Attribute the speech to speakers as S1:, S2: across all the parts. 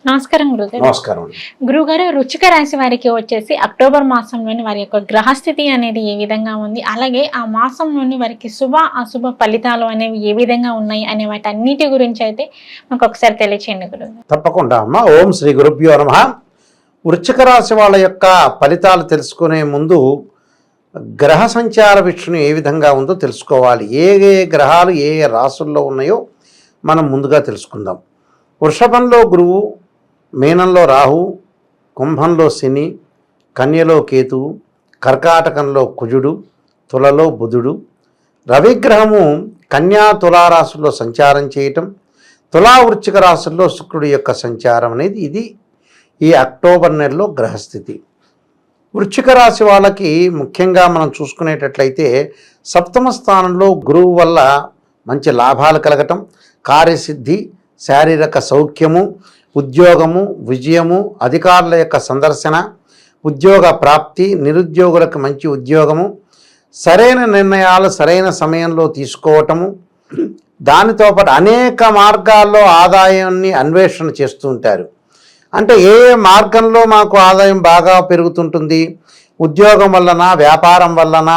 S1: నమస్కారం గురుగారు.
S2: నమస్కారం.
S1: గురుగారు, వృశ్చిక రాశి వారికి వచ్చేసి అక్టోబర్ మాసంలోని వారి యొక్క గ్రహస్థితి అనేది ఏ విధంగా ఉంది, అలాగే ఆ మాసంలోని వారికి శుభ అశుభ ఫలితాలు అనేవి ఏ విధంగా ఉన్నాయి అనే వాటి అన్నిటి గురించి అయితే మాకు ఒకసారి తెలియచేయండి గురుగారు.
S2: తప్పకుండా అమ్మ. ఓం శ్రీ గురుభ్యో నమః. వృశ్చిక రాశి వాళ్ళ యొక్క ఫలితాలు తెలుసుకునే ముందు గ్రహ సంచార విషయం ఏ విధంగా ఉందో తెలుసుకోవాలి. ఏ ఏ గ్రహాలు ఏ ఏ రాసుల్లో ఉన్నాయో మనం ముందుగా తెలుసుకుందాం. వృషభంలో గురువు, మీనంలో రాహు, కుంభంలో శని, కన్యలో కేతువు, కర్కాటకంలో కుజుడు, తులలో బుధుడు. రవిగ్రహము కన్యా తులారాశుల్లో సంచారం చేయటం, తులా వృశ్చిక రాశుల్లో శుక్రుడి యొక్క సంచారం అనేది ఇది ఈ అక్టోబర్ నెలలో గ్రహస్థితి. వృశ్చిక రాశి వాళ్ళకి ముఖ్యంగా మనం చూసుకునేటట్లయితే సప్తమ స్థానంలో గురువు వల్ల మంచి లాభాలు కలగటం, కార్యసిద్ధి, శారీరక సౌఖ్యము, ఉద్యోగము, విజయము, అధికారుల యొక్క సందర్శన, ఉద్యోగ ప్రాప్తి, నిరుద్యోగులకు మంచి ఉద్యోగము, సరైన నిర్ణయాలు సరైన సమయంలో తీసుకోవటము, దానితో పాటు అనేక మార్గాల్లో ఆదాయాన్ని అన్వేషణ చేస్తూ ఉంటారు. అంటే ఏ మార్గంలో మాకు ఆదాయం బాగా పెరుగుతుంటుంది, ఉద్యోగం వలన, వ్యాపారం వలన,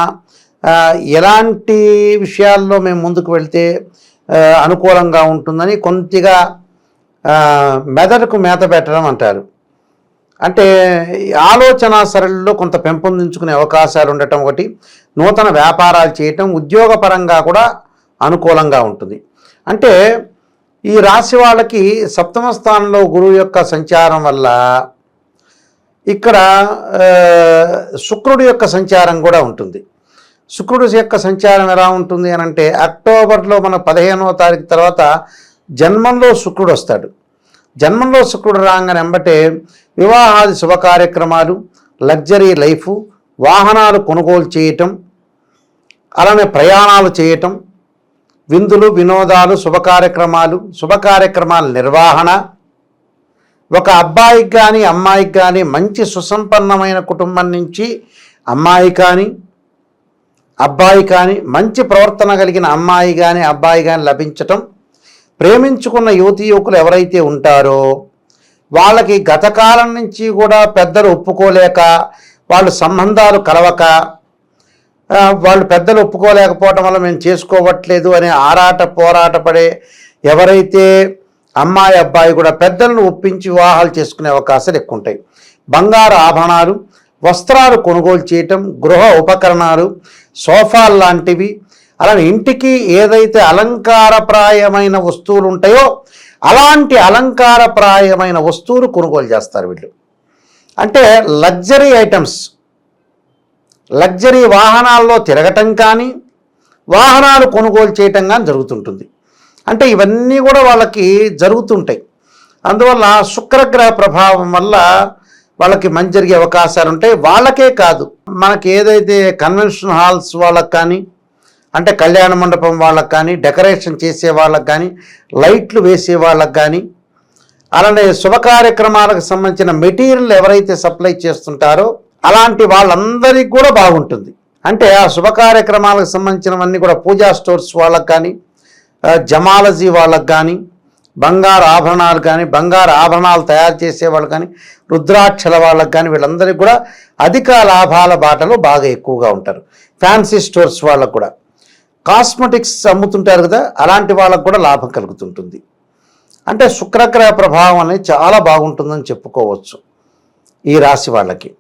S2: ఎలాంటి విషయాల్లో మేము ముందుకు వెళ్తే అనుకూలంగా ఉంటుందని కొద్దిగా మెదడుకు మేత పెట్టడం అంటారు. అంటే ఆలోచన సరళిలో కొంత పెంపొందించుకునే అవకాశాలు ఉండటం ఒకటి, నూతన వ్యాపారాలు చేయటం, ఉద్యోగపరంగా కూడా అనుకూలంగా ఉంటుంది. అంటే ఈ రాశి వాళ్ళకి సప్తమ స్థానంలో గురువు యొక్క సంచారం వల్ల ఇక్కడ శుక్రుడి యొక్క సంచారం కూడా ఉంటుంది. శుక్రుడి యొక్క సంచారం ఎలా ఉంటుంది అని అంటే అక్టోబర్లో మన 15వ తారీఖు తర్వాత జన్మంలో శుక్రుడు వస్తాడు. జన్మంలో శుక్రుడు రాగానే వెంబటే వివాహాది శుభ కార్యక్రమాలు, లగ్జరీ లైఫ్, వాహనాలు కొనుగోలు చేయటం, అలానే ప్రయాణాలు చేయటం, విందులు వినోదాలు, శుభకార్యక్రమాల నిర్వహణ, ఒక అబ్బాయికి కానీ అమ్మాయికి కానీ మంచి సుసంపన్నమైన కుటుంబం నుంచి అమ్మాయి కానీ అబ్బాయి కానీ మంచి ప్రవర్తన కలిగిన అమ్మాయి కానీ అబ్బాయి కానీ లభించటం, ప్రేమించుకున్న యువతీ యువకులు ఎవరైతే ఉంటారో వాళ్ళకి గత కాలం నుంచి కూడా పెద్దలు ఒప్పుకోలేక, వాళ్ళు సంబంధాలు కలవక, వాళ్ళు పెద్దలు ఒప్పుకోలేకపోవటం వల్ల మేము చేసుకోవట్లేదు అనే పోరాట పడే ఎవరైతే అమ్మాయి అబ్బాయి కూడా పెద్దలను ఒప్పించి వివాహాలు చేసుకునే అవకాశాలు ఎక్కువ ఉంటాయి. బంగారు ఆభరణాలు, వస్త్రాలు కొనుగోలు చేయటం, గృహ ఉపకరణాలు, సోఫాలు లాంటివి, అలానే ఇంటికి ఏదైతే అలంకారప్రాయమైన వస్తువులు ఉంటాయో అలాంటి అలంకారప్రాయమైన వస్తువులు కొనుగోలు చేస్తారు వీళ్ళు. అంటే లగ్జరీ ఐటమ్స్, లగ్జరీ వాహనాల్లో తిరగటం కానీ, వాహనాలు కొనుగోలు చేయటం కానీ జరుగుతుంటుంది. అంటే ఇవన్నీ కూడా వాళ్ళకి జరుగుతుంటాయి. అందువల్ల శుక్రగ్రహ ప్రభావం వల్ల వాళ్ళకి మంచి జరిగే అవకాశాలు ఉంటాయి. వాళ్ళకే కాదు, మనకి ఏదైతే కన్వెన్షన్ హాల్స్ వాళ్ళకి కానీ, అంటే కళ్యాణ మండపం వాళ్ళకి కానీ, డెకరేషన్ చేసే వాళ్ళకి కానీ, లైట్లు వేసే వాళ్ళకి కానీ, అలానే శుభ కార్యక్రమాలకు సంబంధించిన మెటీరియల్ ఎవరైతే సప్లై చేస్తుంటారో అలాంటి వాళ్ళందరికీ కూడా బాగుంటుంది. అంటే ఆ శుభ కార్యక్రమాలకు సంబంధించినవన్నీ కూడా పూజా స్టోర్స్ వాళ్ళకి కానీ, జమాలజీ వాళ్ళకి కానీ, బంగారు ఆభరణాలు కానీ, బంగారు ఆభరణాలు తయారు చేసేవాళ్ళు కానీ, రుద్రాక్షల వాళ్ళకి కానీ, వీళ్ళందరికీ కూడా అధిక లాభాల బాటలో బాగా ఎక్కువగా ఉంటారు. ఫ్యాన్సీ స్టోర్స్ వాళ్ళకు కూడా, కాస్మెటిక్స్ అమ్ముతుంటారు కదా, అలాంటి వాళ్ళకు కూడా లాభం కలుగుతుంటుంది. అంటే శుక్రగ్రహ ప్రభావం అనేది చాలా బాగుంటుందని చెప్పుకోవచ్చు ఈ రాశి వాళ్ళకి.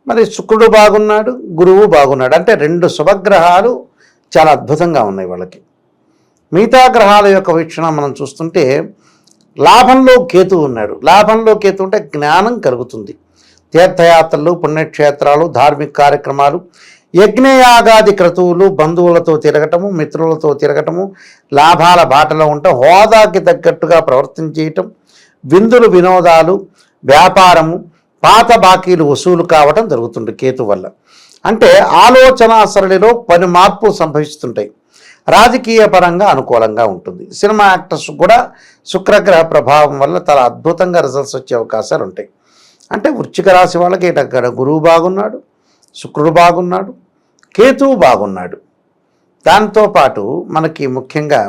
S2: మరి శుక్రుడు బాగున్నాడు, గురువు బాగున్నాడు, అంటే రెండు శుభగ్రహాలు చాలా అద్భుతంగా ఉన్నాయి వాళ్ళకి. మిగతా గ్రహాల యొక్క వీక్షణ మనం చూస్తుంటే లాభంలో కేతు ఉన్నాడు. లాభంలో కేతు ఉంటే జ్ఞానం కలుగుతుంది. తీర్థయాత్రలు, పుణ్యక్షేత్రాలు, ధార్మిక కార్యక్రమాలు, యజ్ఞయాగాది క్రతువులు, బంధువులతో తిరగటము, మిత్రులతో తిరగటము, లాభాల బాటలో ఉండటం, హోదాకి తగ్గట్టుగా ప్రవర్తించేయటం, విందులు వినోదాలు, వ్యాపారము, పాత బాకీలు వసూలు కావటం జరుగుతుంది కేతు వల్ల. అంటే ఆలోచన సరళిలో పని మార్పు సంభవిస్తుంటాయి. రాజకీయ పరంగా అనుకూలంగా ఉంటుంది. సినిమా యాక్టర్స్ కూడా శుక్రగ్రహ ప్రభావం వల్ల చాలా అద్భుతంగా రిజల్ట్స్ వచ్చే అవకాశాలు ఉంటాయి. అంటే వృశ్చిక రాశి వాళ్ళకి ఇక్కడ గురువు బాగున్నాడు, శుక్రుడు బాగున్నాడు, కేతువు బాగున్నాడు. దాంతోపాటు మనకి ముఖ్యంగా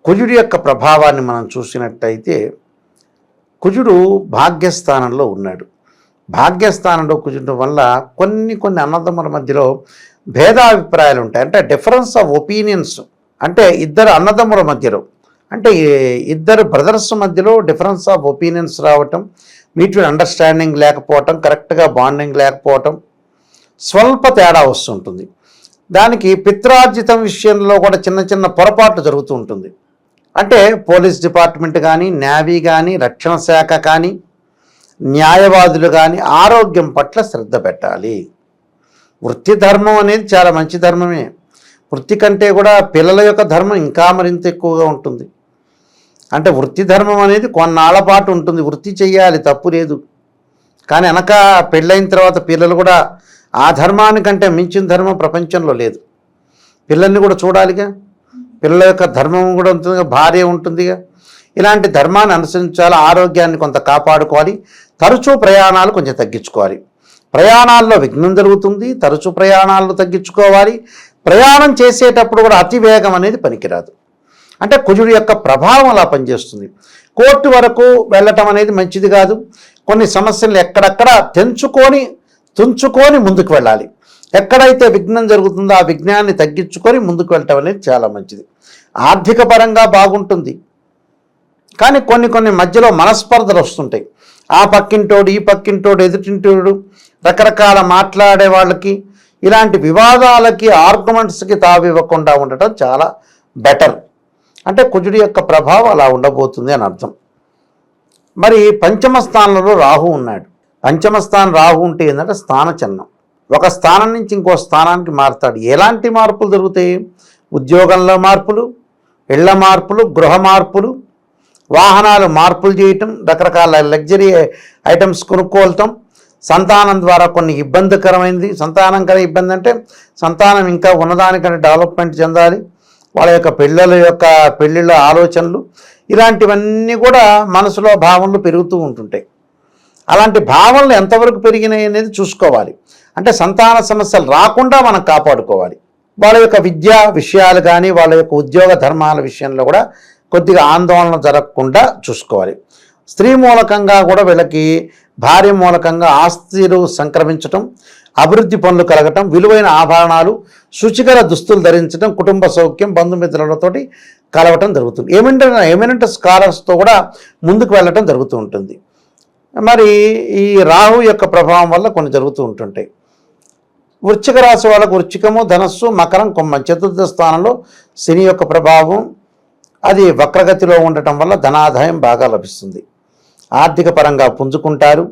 S2: కుజుడి యొక్క ప్రభావాన్ని మనం చూసినట్టయితే కుజుడు భాగ్యస్థానంలో ఉన్నాడు. భాగ్యస్థానంలో కుజుడు వల్ల కొన్ని అన్నదమ్ముల మధ్యలో భేదాభిప్రాయాలు ఉంటాయి. అంటే డిఫరెన్స్ ఆఫ్ ఒపీనియన్స్, అంటే ఇద్దరు అన్నదమ్ముల మధ్యలో, అంటే ఇద్దరు బ్రదర్స్ మధ్యలో డిఫరెన్స్ ఆఫ్ ఒపీనియన్స్ రావటం, మ్యూచువల్ అండర్స్టాండింగ్ లేకపోవటం, కరెక్ట్గా బాండింగ్ లేకపోవటం, స్వల్ప తేడా వస్తుంటుంది. దానికి పిత్రార్జితం విషయంలో కూడా చిన్న పొరపాట్లు జరుగుతూ ఉంటుంది. అంటే పోలీస్ డిపార్ట్మెంట్ కానీ, నేవీ కానీ, రక్షణ శాఖ కానీ, న్యాయవాదులు కానీ ఆరోగ్యం పట్ల శ్రద్ధ పెట్టాలి. వృత్తి ధర్మం అనేది చాలా మంచి ధర్మమే. వృత్తి కంటే కూడా పిల్లల యొక్క ధర్మం ఇంకా మరింత ఎక్కువగా ఉంటుంది. అంటే వృత్తి ధర్మం అనేది కొన్నాళ్ళ పాటు ఉంటుంది. వృత్తి చెయ్యాలి, తప్పు లేదు. కానీ వెనక పెళ్ళైన తర్వాత పిల్లలు కూడా ఆ ధర్మానికంటే మించిన ధర్మం ప్రపంచంలో లేదు. పిల్లల్ని కూడా చూడాలిగా, పిల్లల యొక్క ధర్మం కూడా ఉంటుందిగా, భార్య ఉంటుందిగా. ఇలాంటి ధర్మాన్ని అనుసరించాలి. ఆరోగ్యాన్ని కొంత కాపాడుకోవాలి. తరచూ ప్రయాణాలు కొంచెం తగ్గించుకోవాలి. ప్రయాణాల్లో విఘ్నం జరుగుతుంది. తరచూ ప్రయాణాలను తగ్గించుకోవాలి. ప్రయాణం చేసేటప్పుడు కూడా అతి వేగం అనేది పనికిరాదు. అంటే కుజుడి యొక్క ప్రభావం అలా పనిచేస్తుంది. కోర్టు వరకు వెళ్ళటం అనేది మంచిది కాదు. కొన్ని సమస్యలను ఎక్కడక్కడ తుంచుకొని ముందుకు వెళ్ళాలి. ఎక్కడైతే విఘ్నం జరుగుతుందో ఆ విఘ్నాన్ని తగ్గించుకొని ముందుకు వెళ్ళటం అనేది చాలా మంచిది. ఆర్థిక పరంగా బాగుంటుంది. కానీ కొన్ని మధ్యలో మనస్పర్ధలు వస్తుంటాయి. ఆ పక్కింటోడు, ఈ పక్కింటోడు, ఎదుటింటోడు, రకరకాల మాట్లాడే వాళ్ళకి, ఇలాంటి వివాదాలకి, ఆర్గ్యుమెంట్స్కి తావివ్వకుండా ఉండటం చాలా బెటర్. అంటే కుజుడి యొక్క ప్రభావం అలా ఉండబోతుంది అని అర్థం. మరి పంచమ స్థానంలో రాహు ఉన్నాడు. పంచమ స్థానం రాహు ఉంటే ఏంటంటే స్థానచలనం. ఒక స్థానం నుంచి ఇంకో స్థానానికి మారుతాడు. ఎలాంటి మార్పులు జరుగుతాయి? ఉద్యోగంలో మార్పులు, ఇళ్ల మార్పులు, గృహ మార్పులు, వాహనాలు మార్పులు చేయటం, రకరకాల లగ్జరీ ఐటమ్స్ కొనుక్కోవటం, సంతానం ద్వారా కొన్ని ఇబ్బందికరమైనది. సంతానంకర ఇబ్బంది అంటే సంతానం ఇంకా ఉన్నదానికంటే డెవలప్మెంట్ చెందాలి. వాళ్ళ యొక్క పెళ్ళిళ్ళ ఆలోచనలు, ఇలాంటివన్నీ కూడా మనసులో భావనలు పెరుగుతూ ఉంటుంటాయి. అలాంటి భావనలు ఎంతవరకు పెరిగినాయి అనేది చూసుకోవాలి. అంటే సంతాన సమస్యలు రాకుండా మనం కాపాడుకోవాలి. వాళ్ళ యొక్క విద్యా విషయాలు కానీ, వాళ్ళ యొక్క ఉద్యోగ ధర్మాల విషయంలో కూడా కొద్దిగా ఆందోళన జరగకుండా చూసుకోవాలి. స్త్రీ మూలకంగా కూడా వీళ్ళకి భార్య మూలకంగా ఆస్తులు సంక్రమించటం, అభివృద్ధి పనులు కలగటం, విలువైన ఆభరణాలు, శుచికర దుస్తులు ధరించడం, కుటుంబ సౌఖ్యం, బంధుమిత్రులతోటి కలవటం జరుగుతుంది. ఎమినెంట్ స్కాలర్స్తో కూడా ముందుకు వెళ్ళటం జరుగుతూ ఉంటుంది. మరి ఈ రాహు యొక్క ప్రభావం వల్ల కొన్ని జరుగుతూ ఉంటుంటాయి. వృశ్చిక రాశి వాళ్ళకు వృశ్చికము, ధనస్సు, మకరం, కుంభం చతుర్థ స్థానంలో శని యొక్క ప్రభావం అది వక్రగతిలో ఉండటం వల్ల ధనాదాయం బాగా లభిస్తుంది. ఆర్థిక పరంగా పుంజుకుంటారు.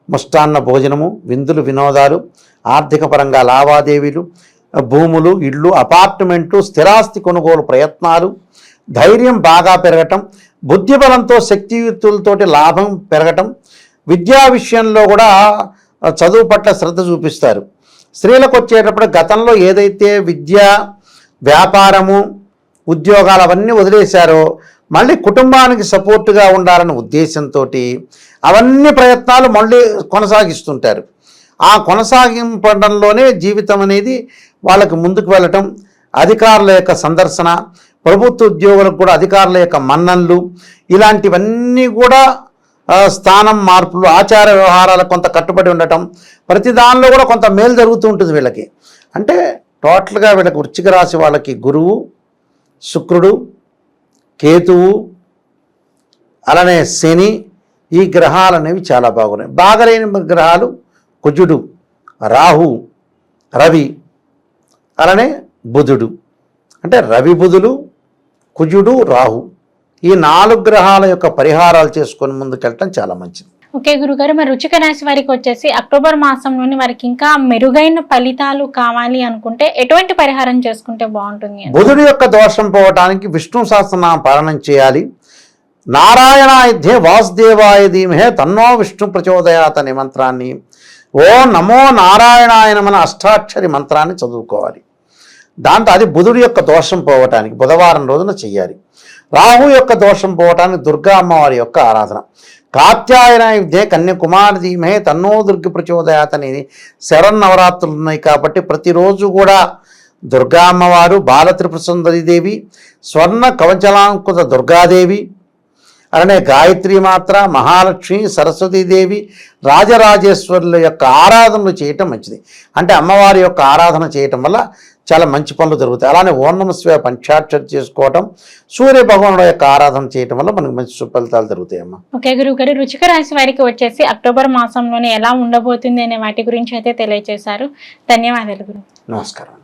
S2: ముష్టాన్న భోజనము, విందులు, వినోదాలు, ఆర్థిక పరంగా లావాదేవీలు, భూములు, ఇళ్ళు, అపార్ట్మెంట్లు, స్థిరాస్తి కొనుగోలు ప్రయత్నాలు, ధైర్యం బాగా పెరగటం, బుద్ధిబలంతో శక్తియుక్తులతోటి లాభం పెరగటం, విద్యా విషయంలో కూడా చదువు పట్ల శ్రద్ధ చూపిస్తారు. స్త్రీలకు వచ్చేటప్పుడు గతంలో ఏదైతే విద్య, వ్యాపారము, ఉద్యోగాలు అవన్నీ వదిలేశారో మళ్ళీ కుటుంబానికి సపోర్టుగా ఉండాలనే ఉద్దేశంతో అవన్నీ ప్రయత్నాలు మళ్ళీ కొనసాగిస్తుంటారు. ఆ కొనసాగింపడంలోనే జీవితం అనేది వాళ్ళకి ముందుకు వెళ్ళటం, అధికారుల యొక్క సందర్శన, ప్రభుత్వ ఉద్యోగులకు కూడా అధికారుల యొక్క మన్ననలు, ఇలాంటివన్నీ కూడా స్థానం మార్పులు, ఆచార వ్యవహారాలకు కొంత కట్టుబడి ఉండటం, ప్రతి దానిలో కూడా కొంత మేలు జరుగుతూ ఉంటుంది వీళ్ళకి. అంటే టోటల్గా వీళ్ళకి వృశ్చిక రాశి వాళ్ళకి గురువు, శుక్రుడు, కేతువు, అలానే శని, ఈ గ్రహాలు అనేవి చాలా బాగున్నాయి. బాగలేని గ్రహాలు కుజుడు, రాహు, రవి, అలానే బుధుడు. అంటే రవి, బుధుడు, కుజుడు, రాహు, ఈ 4 గ్రహాల యొక్క పరిహారాలు చేసుకొని ముందుకెళ్ళటం చాలా మంచిది.
S1: ఓకే గురుగారు, మరి వృశ్చిక రాశి వారికి వచ్చేసి అక్టోబర్ మాసంలోని వారికి ఇంకా మెరుగైన ఫలితాలు కావాలి అనుకుంటే ఎటువంటి పరిహారం చేసుకుంటే బాగుంటుంది?
S2: బుధుడి యొక్క దోషం పోవటానికి విష్ణు సహస్రనామ పారాయణం చేయాలి. నారాయణాయుధ్యే వాసుదేవాయ ధీమహే తన్నో విష్ణు ప్రచోదయాత్ అనే మంత్రాన్ని, ఓ నమో నారాయణాయ నమః అష్టాక్షరి మంత్రాన్ని చదువుకోవాలి. దాంతో అది బుధుడి యొక్క దోషం పోవటానికి బుధవారం రోజున చెయ్యాలి. రాహు యొక్క దోషం పోవటానికి దుర్గా అమ్మవారి యొక్క ఆరాధన. కాత్యాయనాయుధ్యే కన్యాకుమారి ధీమహే తన్నో దుర్గ ప్రచోదయాత్ అనేది శరన్నవరాత్రులు ఉన్నాయి కాబట్టి ప్రతిరోజు కూడా దుర్గా అమ్మవారు, బాల త్రిపుర సుందరీదేవి, స్వర్ణ కవచలాంకుత దుర్గాదేవి, అలానే గాయత్రి మాత్ర, మహాలక్ష్మి, సరస్వతీదేవి, రాజరాజేశ్వరుల యొక్క ఆరాధనలు చేయటం మంచిది. అంటే అమ్మవారి యొక్క ఆరాధన చేయటం వల్ల చాలా మంచి పనులు జరుగుతాయి. అలానే ఓం నమః శివాయ పంచాక్షరి చేసుకోవటం, సూర్య భగవానుడు యొక్క ఆరాధన చేయటం వల్ల మనకు మంచి సుఫలితాలు జరుగుతాయి అమ్మ.
S1: ఓకే గురువు గారు, వృశ్చిక రాశి వారికి వచ్చేసి అక్టోబర్ మాసంలోనే ఎలా ఉండబోతుంది అనే వాటి గురించి అయితే తెలియజేశారు. ధన్యవాదాలు గురువు.
S2: నమస్కారం.